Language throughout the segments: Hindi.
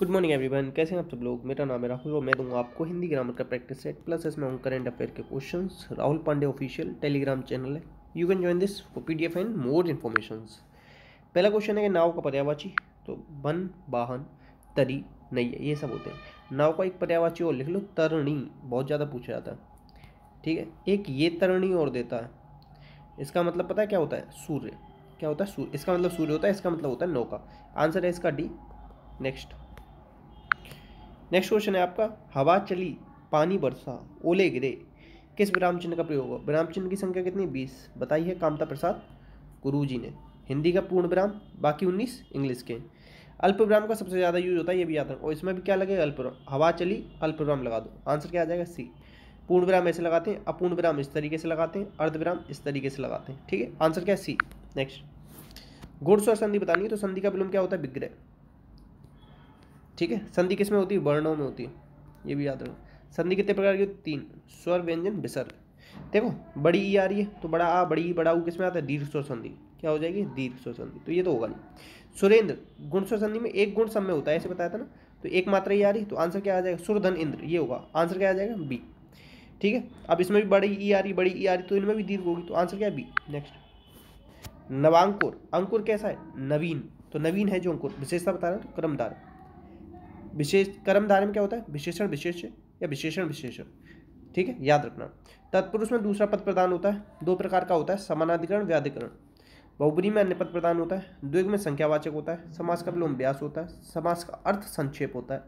गुड मॉर्निंग एवरीवन, कैसे हैं आप सब लोग। मेरा नाम है राहुल और मैं दूंगा आपको हिंदी ग्रामर का प्रैक्टिस सेट प्लस इसमें हूँ करंट अफेयर के questions. Rahul Pandey official Telegram channel है, you can join this for PDF and more informations. पहला क्वेश्चन है कि नाव का पर्यायवाची, तो वन, वाहन, तरी, नैया, ये सब होते हैं। नाव का एक पर्यायवाची और लिख लो, तरणी, बहुत ज़्यादा पूछा जाता है। ठीक है, एक ये तरणी और देता है, इसका मतलब पता है क्या होता है, सूर्य। क्या होता है, सूर्य। इसका मतलब सूर्य होता है, इसका मतलब होता है नौका। आंसर है इसका डी। नेक्स्ट क्वेश्चन है आपका, हवा चली, पानी बरसा, ओले गिरे, किस विराम चिन्ह का प्रयोग होगा। विराम चिन्ह की संख्या कितनी, 20 बताई है कामता प्रसाद गुरुजी ने। हिंदी का पूर्ण विराम, बाकी 19 इंग्लिश के। अल्प विराम का सबसे ज़्यादा यूज होता है, ये भी याद रखो। और इसमें भी क्या लगेगा, अल्प विराम। हवा चली, अल्प विराम लगा दो, आंसर क्या आ जाएगा, सी। पूर्ण विराम ऐसे लगाते हैं, अपूर्ण विराम इस तरीके से लगाते हैं, अर्ध विराम इस तरीके से लगाते हैं। ठीक है, आंसर क्या है, सी। नेक्स्ट, घुड़सवार संधि बतानी है, तो संधि का विलोम क्या होता है, विग्रह। ठीक है, संधि किस में होती है, वर्णों में होती है, ये भी याद रखो। संधि कितने प्रकार की होती है, 3, स्वर, व्यंजन, विसर्ग। देखो बड़ी ई आ रही है तो बड़ा आ, बड़ी ई, बड़ा ऊ किस में आता है, दीर्घ स्वर संधि। क्या हो जाएगी, दीर्घ स्वर संधि, तो ये तो होगा नहीं। सुरेंद्र, गुण स्वर संधि में एक गुण सब में होता है, ऐसे बताया था ना, तो एक मात्रा ये आ रही, तो आंसर क्या आ जाएगा, सुरधन इंद्र, ये होगा। आंसर क्या आ जाएगा, बी। ठीक है, अब इसमें भी बड़ी ई आ रही, बड़ी ई आ रही, तो इनमें भी दीर्घ होगी, तो आंसर क्या है, बी। नेक्स्ट, नवांकुर, अंकुर कैसा है, नवीन, तो नवीन है जो अंकुर। विशेषता बता रहा है, तो क्रमधार। विशेष कर्मधारय में क्या होता है, विशेषण विशेष्य या विशेषण विशेषण। ठीक है, याद रखना। तत्पुरुष में दूसरा पद प्रदान होता है, दो प्रकार का होता है, समानाधिकरण, व्याधिकरण। बहुब्री में अन्य पद प्रदान होता है, द्विग में संख्यावाचक होता है, समास का विलोम व्यास होता है, समास का अर्थ संक्षेप होता है।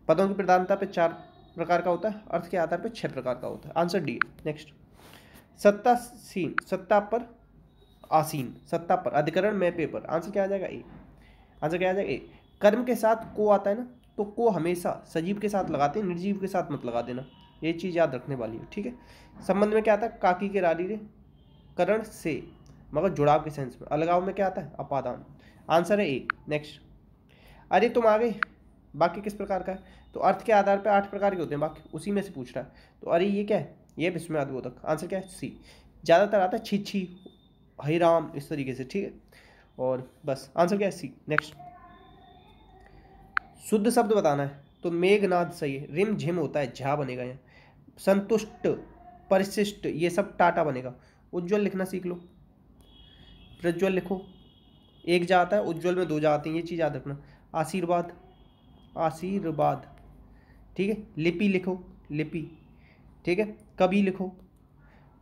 पदों की प्रधानता पे 4 प्रकार का होता है, अर्थ के आधार पर 6 प्रकार का होता है। Answer D. नेक्स्ट, सत्तासीन, सत्ता पर आसीन, सत्ता पर, अधिकरण में पेपर, आंसर क्या आ जाएगा, ए। आंसर क्या आ जाएगा, ए। कर्म के साथ को आता है ना, तो को हमेशा सजीव के साथ लगाते हैं, निर्जीव के साथ मत लगा देना, ये चीज़ याद रखने वाली है। ठीक है, संबंध में क्या आता है, काकी के रारी रे, करण से, मगर जुड़ाव के सेंस में। अलगाव में क्या आता है, अपादान। आंसर है ए। नेक्स्ट, अरे तुम आ गए, बाकी किस प्रकार का है, तो अर्थ के आधार पर 8 प्रकार के होते हैं, बाकी उसी में से पूछ रहा है। तो अरे ये क्या है, ये विस्मयादिबोधक। आंसर क्या है, सी। ज़्यादातर आता है छी छी, हई राम, इस तरीके से। ठीक है, और बस आंसर क्या है, सी। नेक्स्ट, शुद्ध शब्द बताना है, तो मेघनाद सही है। रिम झिम होता है, झा बनेगा यहाँ। संतुष्ट, परिशिष्ट, ये सब टाटा बनेगा। उज्ज्वल लिखना सीख लो, प्रज्वल लिखो, एक जा आता है, उज्ज्वल में 2 जा आते हैं, ये चीज़ याद रखना। आशीर्वाद, आशीर्वाद। ठीक है, लिपि लिखो, लिपि। ठीक है, कवि लिखो,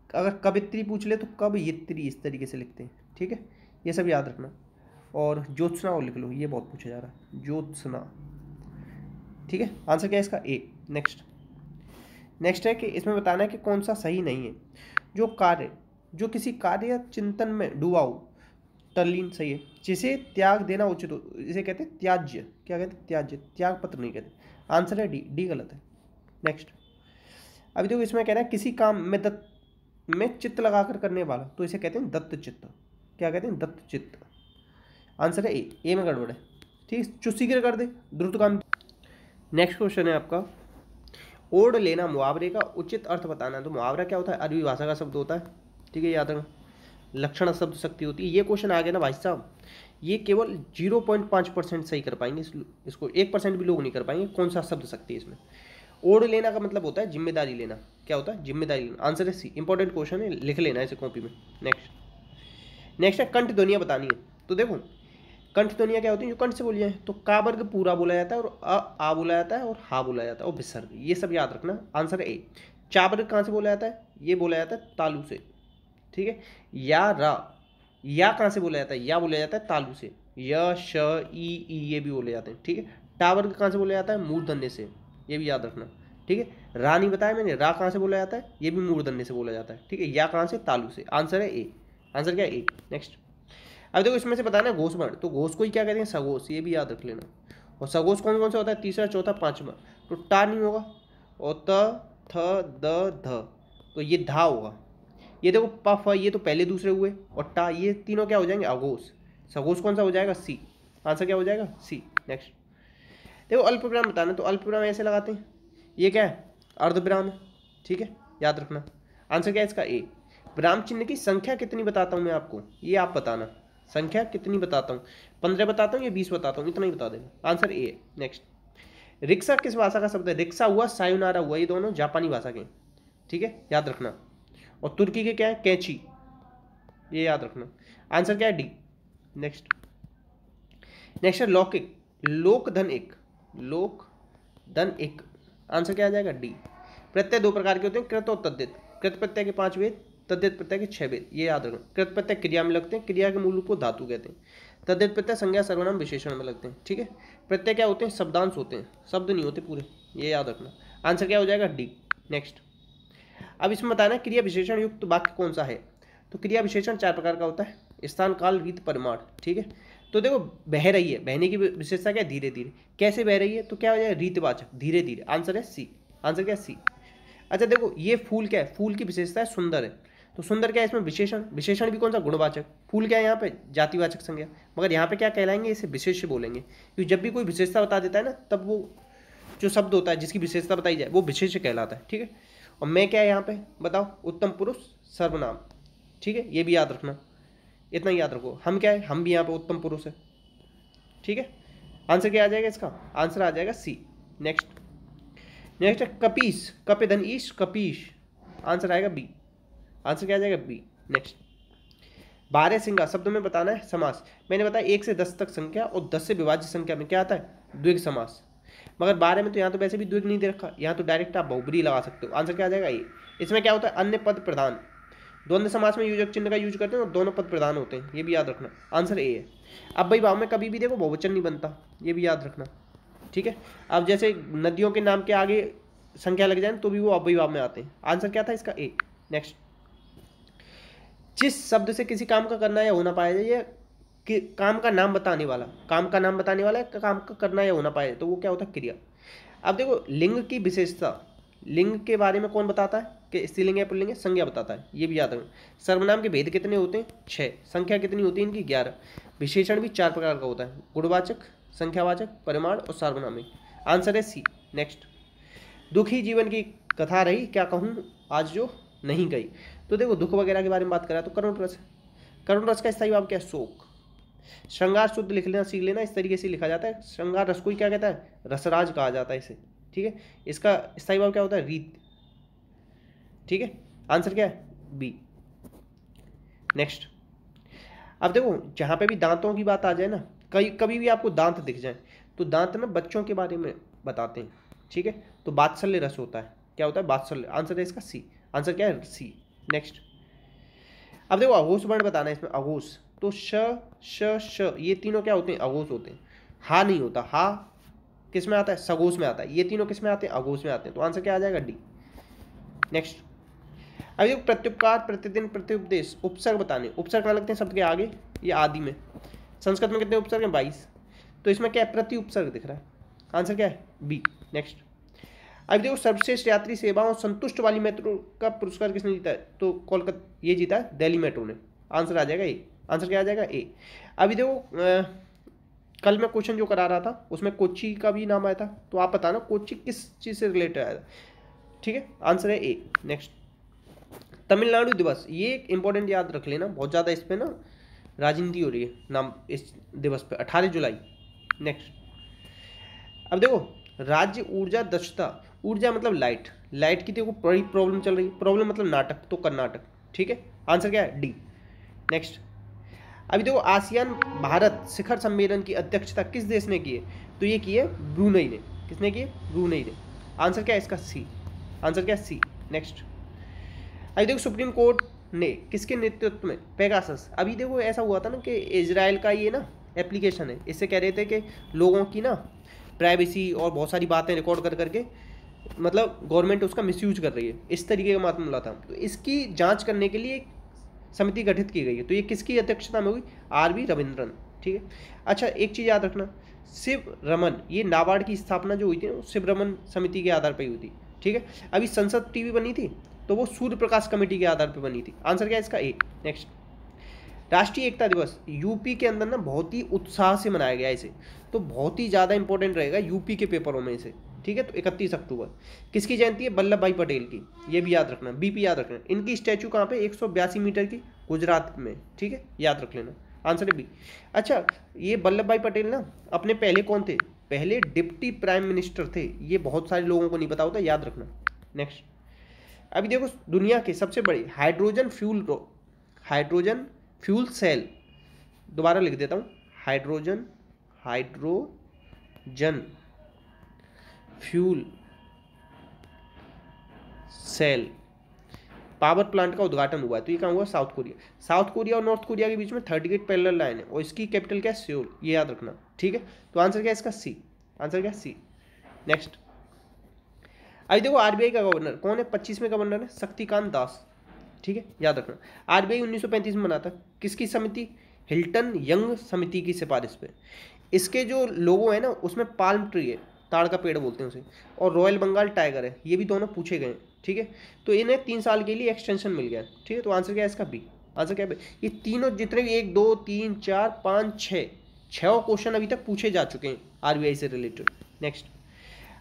अगर कवित्री पूछ ले तो कवयित्री, इस तरीके से लिखते हैं। ठीक है, ये सब याद रखना। और ज्योत्सना और लिख लो, ये बहुत पूछा जा रहा है, ज्योत्सना। ठीक है, आंसर क्या है इसका, ए। नेक्स्ट है कि इसमें बताना है कि कौन सा सही नहीं है। जो किसी कार्य या चिंतन में डूबा हो, तल्लीन सही है। जिसे त्याग देना उचित हो, इसे कहते हैं त्याज्य। क्या कहते हैं, त्याज्य, त्याग पत्र नहीं कहते। आंसर है डी, डी गलत है। नेक्स्ट, अभी देखो इसमें कह रहा है किसी काम में चित्त लगाकर करने वाला, तो इसे कहते हैं दत्त चित्त। क्या कहते हैं, दत्त चित्त। आंसर है ए, ए में गड़बड़ है। ठीक, चुस्सीगिर कर दे, द्रुतगामी। नेक्स्ट क्वेश्चन है आपका, ओढ़ लेना, मुहावरे का उचित अर्थ बताना है। तो मुहावरा क्या होता है, अरबी भाषा का शब्द होता है। ठीक है, याद रखना। लक्षण शब्द शक्ति होती है। ये क्वेश्चन आ गया ना भाई साहब, ये केवल 0.5% सही कर पाएंगे, इसको 1% भी लोग नहीं कर पाएंगे। कौन सा शब्द शक्ति है इसमें। ओढ़ लेना का मतलब होता है जिम्मेदारी लेना। क्या होता है, जिम्मेदारी लेना। आंसर है सी। इंपॉर्टेंट क्वेश्चन है, लिख लेना इसे कॉपी में। नेक्स्ट है कंठ ध्वनियाँ बतानी है। तो देखो कंठ ध्वनियाँ क्या होती हैं, जो कंठ से बोली जाए, तो का वर्ग पूरा बोला जाता है, और आ बोला जाता है, और हा बोला जाता है, और विसर्ग, ये सब याद रखना। आंसर है ए। चा वर्ग कहाँ से बोला जाता है, ये बोला जाता है तालु से। ठीक है, या रा, या कहाँ से बोला जाता है, या बोला जाता है तालु से। य, श, ई, ये भी बोले जाते हैं। ठीक है, टा वर्ग कहाँ से बोला जाता है, मूर्धन्य से, ये भी याद रखना। ठीक है, रा नहीं बताया मैंने, रा कहाँ से बोला जाता है, ये भी मूर्धन्य से बोला जाता है। ठीक है, या कहाँ से, तालु से। आंसर है ए। आंसर क्या है, ए। नेक्स्ट, अब देखो इसमें से बताना है घोष वर्ण, तो घोष को ही क्या कहते हैं, सघोष, ये भी याद रख लेना। और सघोष कौन कौन सा होता है, तीसरा, चौथा, पांचवा। तो टा नहीं होगा, और त, थ, द, ध, तो ये धा होगा। ये देखो प, फ, ये तो पहले दूसरे हुए, और टा, ये तीनों क्या हो जाएंगे, अघोष। सघोष कौन सा हो जाएगा, सी। आंसर क्या हो जाएगा, सी। नेक्स्ट, देखो अल्प विराम बताना, तो अल्प विराम ऐसे लगाते हैं, ये क्या है, अर्ध विराम है। ठीक है, याद रखना। आंसर क्या है इसका, ए। विराम चिन्ह की संख्या कितनी बताता हूं मैं आपको, ये आप बताना। संख्या कितनी बताता हूँ, 15 बताता हूँ या 20 बताता हूँ, इतना ही बता देना। Answer A. नेक्स्ट, रिक्शा किस भाषा का शब्द है? रिक्शा हुआ, सायोनारा हुआ, ये दोनों जापानी भाषा के, ठीक है, याद रखना। और तुर्की के क्या है? कैंची, ये याद रखना। आंसर क्या है? डी। नेक्स्ट, नेक्स्ट है लौकिक, लोक धन एक, लोक धन एक, आंसर क्या आ जाएगा? डी। प्रत्यय दो प्रकार के होते हैं, कृत और तद्धित। कृत प्रत्यय के 5 वेद, तद्धित प्रत्यय के 6 वेद, ये याद रखना। कृत प्रत्यय क्रिया में लगते हैं, क्रिया के मूल रूप को धातु कहते हैं। तद्धित प्रत्यय संज्ञा सर्वनाम विशेषण में लगते हैं, ठीक है। प्रत्यय क्या होते हैं? शब्दांश होते हैं, शब्द नहीं होते पूरे, ये याद रखना। आंसर क्या हो जाएगा? डी। नेक्स्ट, अब इसमें बताना क्रिया विशेषण युक्त वाक्य कौन सा है। तो क्रिया विशेषण 4 प्रकार का होता है, स्थान, काल, रीत, परिमाण, ठीक है। तो देखो, बह रही है, बहने की विशेषता क्या है? धीरे धीरे। कैसे बह रही है? तो क्या हो जाएगा? रीतवाचक, धीरे धीरे। आंसर है सी। आंसर क्या है? सी। अच्छा देखो, ये फूल क्या है? फूल की विशेषता है सुंदर है, तो सुंदर क्या है इसमें? विशेषण। विशेषण भी कौन सा? गुणवाचक। फूल क्या है यहाँ पे? जातिवाचक संज्ञा। मगर यहाँ पे क्या कहलाएंगे? इसे विशेष्य बोलेंगे, क्योंकि जब भी कोई विशेषता बता देता है ना, तब वो जो शब्द होता है जिसकी विशेषता बताई जाए वो विशेष्य कहलाता है, ठीक है। और मैं क्या है यहाँ पे? बताओ, उत्तम पुरुष सर्वनाम, ठीक है, ये भी याद रखना, इतना ही याद रखो। हम क्या है? हम भी यहाँ पे उत्तम पुरुष है, ठीक है। आंसर क्या आ जाएगा इसका? आंसर आ जाएगा सी। नेक्स्ट, नेक्स्ट है कपीस, कपे धन ईश, कपीश, आंसर आएगा बी। आंसर क्या आ जाएगा? बी। नेक्स्ट, 12 सिंगा शब्द में बताना है समास। मैंने बताया 1 से 10 तक संख्या और 10 से विभाज्य संख्या में क्या आता है? द्विग समास। मगर 12 में तो यहाँ तो वैसे भी द्विग नहीं दे रखा, यहाँ तो डायरेक्ट आप बहुब्री लगा सकते हो। आंसर क्या आ जाएगा? ए। इसमें क्या होता है? अन्य पद प्रधान। द्वंद्व समास में योजक चिन्ह का यूज करते हैं और दोनों पद प्रधान होते हैं, ये भी याद रखना। आंसर ए है। अब भाई भाव में कभी भी देखो बहुवचन नहीं बनता, ये भी याद रखना, ठीक है। अब जैसे नदियों के नाम के आगे संख्या लग जाए तो भी वो अव्ययी भाव में आते हैं। आंसर क्या था इसका? ए। नेक्स्ट, जिस शब्द से किसी काम का करना या होना पाया जाए, या कि काम का नाम बताने वाला, काम का नाम बताने वाला है, काम का करना या होना पाया जाए, तो वो क्या होता है? क्रिया। अब देखो, लिंग की विशेषता, लिंग के बारे में कौन बताता है? कि स्त्रीलिंग है पुल्लिंग है? संज्ञा बताता है, ये भी याद रखना। सर्वनाम के भेद कितने होते हैं? 6। संख्या कितनी होती है इनकी? 11। विशेषण भी 4 प्रकार का होता है, गुणवाचक, संख्यावाचक, परिमाण और सार्वनामिक। आंसर है सी। नेक्स्ट, दुखी जीवन की कथा रही, क्या कहूँ आज जो नहीं गई। तो देखो, दुख वगैरह के बारे में बात करा तो करुण रस। करुण रस का स्थायी भाव क्या है? शोक। श्रृंगार शुद्ध लिख लेना, सीख लेना, इस तरीके से लिखा जाता है। श्रृंगार रस को ही क्या कहता है? रसराज कहा जाता है इसे, ठीक है। इसका स्थायी भाव क्या होता है? रीत, ठीक है। आंसर क्या है? बी। नेक्स्ट, अब देखो, जहां पे भी दांतों की बात आ जाए ना, कभी भी आपको दांत दिख जाए तो दांत में बच्चों के बारे में बताते हैं, ठीक है। तो वात्सल्य रस होता है, क्या होता है? वात्सल्य। आंसर है इसका सी। आंसर क्या है? सी। नेक्स्ट, अब देखो अघोष वर्ण बताना है इसमें। अघोष, तो श श श ये तीनों क्या होते हैं? अघोष होते हैं। हा नहीं होता, हा किस में आता है? सघोष में आता है। ये तीनों किस में आते हैं? अघोष में आते हैं। तो आंसर क्या आ जाएगा? डी। नेक्स्ट, अब देखो, प्रत्युपकार, प्रतिदिन, प्रत्युपदेश, उपसर्ग बताने। उपसर्ग कहाँ लगते हैं शब्द के आगे? ये आदि में। संस्कृत में कितने उपसर्ग हैं? 22। तो इसमें क्या है? प्रति उपसर्ग दिख रहा है। आंसर क्या है? बी। नेक्स्ट, अब देखो, सर्वश्रेष्ठ यात्री सेवाओं संतुष्ट वाली मेट्रो का पुरस्कार किसने जीता है? तो कोलकाता, ये जीता है दिल्ली मेट्रो ने। आंसर आ जाएगा ए। आंसर क्या आ जाएगा? ए। अभी देखो, कल मैं क्वेश्चन जो करा रहा था उसमें कोच्चि का भी नाम आया था, तो आप बताना कोच्चि किस चीज़ से रिलेटेड आया था, ठीक है। आंसर है ए। नेक्स्ट, तमिलनाडु दिवस, ये एक इंपॉर्टेंट याद रख लेना, बहुत ज़्यादा इस पर ना राजनीति हो रही है नाम इस दिवस पे, 18 जुलाई। नेक्स्ट, अब देखो, राज्य ऊर्जा दक्षता, ऊर्जा मतलब लाइट, लाइट की देखो बड़ी प्रॉब्लम चल रही है। प्रॉब्लम मतलब नाटक, तो कर्नाटक, ठीक है। आंसर क्या है? डी। नेक्स्ट, अभी देखो, आसियान भारत शिखर सम्मेलन की अध्यक्षता किस देश ने की है? तो ये की है ब्रूनेई ने। किसने की है? ब्रूनेई ने। आंसर क्या है इसका? सी। आंसर क्या है? सी। नेक्स्ट, अभी देखो, सुप्रीम कोर्ट ने किसके नेतृत्व में? पेगासस। अभी देखो, ऐसा हुआ था ना कि इजराइल का ये ना एप्लीकेशन है, इससे कह रहे थे कि लोगों की ना प्राइवेसी और बहुत सारी बातें रिकॉर्ड कर करके मतलब गवर्नमेंट उसका मिसयूज कर रही है, इस तरीके का मामला था। तो इसकी जांच करने के लिए एक समिति गठित की गई है। तो ये किसकी अध्यक्षता में हुई? आर.वी. रविंद्रन, ठीक है। अच्छा, एक चीज़ याद रखना, शिव रमन, ये नाबार्ड की स्थापना जो हुई थी वो शिव रमन समिति के आधार पर हुई थी, ठीक है। अभी संसद टीवी बनी थी तो वो सूर्य प्रकाश कमेटी के आधार पर बनी थी। आंसर क्या है इसका? ए। नेक्स्ट, राष्ट्रीय एकता दिवस यूपी के अंदर ना बहुत ही उत्साह से मनाया गया इसे, तो बहुत ही ज़्यादा इंपॉर्टेंट रहेगा यूपी के पेपरों में इसे, ठीक है। तो 31 अक्टूबर किसकी जयंती है? वल्लभ भाई पटेल की, ये भी याद रखना, बीपी याद रखना। इनकी स्टैचू कहाँ पे? 182 मीटर की, गुजरात में, ठीक है, याद रख लेना। आंसर है बी। अच्छा, ये वल्लभ भाई पटेल ना अपने पहले कौन थे? पहले डिप्टी प्राइम मिनिस्टर थे। ये बहुत सारे लोगों को नहीं पता होता, याद रखना। नेक्स्ट, अभी देखो दुनिया के सबसे बड़े हाइड्रोजन फ्यूल सेल, दोबारा लिख देता हूँ, hydrogen fuel cell power plant का उद्घाटन हुआ है। तो ये कहाँ हुआ? South Korea. साउथ कोरिया और नॉर्थ कोरिया के बीच में 38 पैरेलल लाइन है और इसकी कैपिटल क्या है? सियोल। ये याद रखना, ठीक है। तो आंसर क्या है इसका? सी। आंसर क्या है? सी। नेक्स्ट, अभी देखो आरबीआई का गवर्नर कौन है? 25वें गवर्नर है शक्तिकांत दास, ठीक है, याद रखना। आरबीआई 1935 में बना था, किसकी समिति? हिल्टन यंग समिति की सिफारिश पे। इसके जो लोगो है ना उसमें पाल्म ट्री है, ताड़ का पेड़ बोलते हैं उसे, और रॉयल बंगाल टाइगर है, ये भी दोनों पूछे गए, ठीक है। तो इन्हें 3 साल के लिए एक्सटेंशन मिल गया, ठीक है। तो आंसर क्या है इसका? बी। आंसर क्या है? ये तीनों जितने भी 1 2 3 4 5 6 क्वेश्चन अभी तक पूछे जा चुके हैं आरबीआई से रिलेटेड। नेक्स्ट,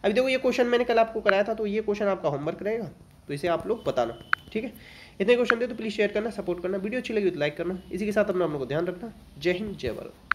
अभी देखो ये क्वेश्चन मैंने कल आपको कराया था, तो ये क्वेश्चन आपका होमवर्क रहेगा, तो इसे आप लोग बताना, ठीक है। इतने क्वेश्चन थे तो प्लीज़ शेयर करना, सपोर्ट करना, वीडियो अच्छी लगी तो लाइक करना। इसी के साथ अपना आप लोग को ध्यान रखना। जय हिंद, जय भारत।